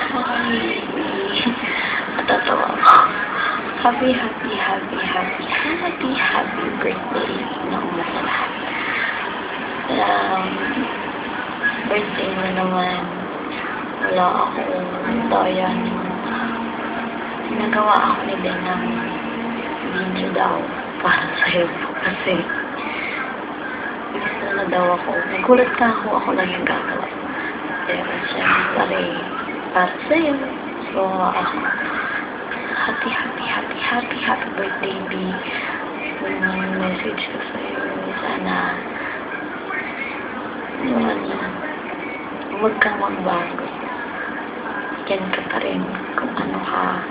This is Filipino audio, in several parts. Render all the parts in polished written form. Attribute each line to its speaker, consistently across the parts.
Speaker 1: Hi. Natatawa ako. Happy birthday na una sa lahat. Birthday mo naman. Wala akong daya. Nagawa ako ni Ben ng video daw para sa'yo kasi gusto na daw ako. Nagulat ka ako lang yung gagawa. Pero syempre, para sa'yo. So, ako, happy birthday, B. Yung message ko sa'yo, sana, huwag kang magbago. Yan ka pa rin kung ano ka,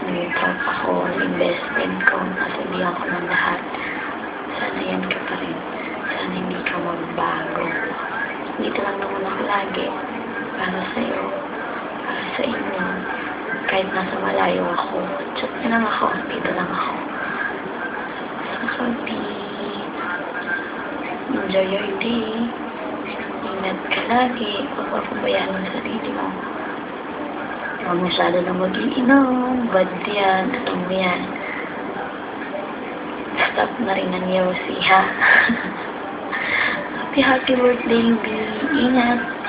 Speaker 1: yung tropa ko, yung best friend ko, nasabihan ko ng lahat. Sana yan ka pa rin. Sana hindi ka magbago. Dito lang naman ako lagi. Para sa'yo, para sa inyo. Kahit nasa malayo ako, chat na lang ako, dito lang ako. Happy. Enjoy your day. Ingat ka lagi. Huwag papabayaan mo sarili mo. Huwag masyado na mag-iinom. Bad yan. Alam mo yan. Stop na rin ang yosi, ha? Happy birthday, B. Ingat.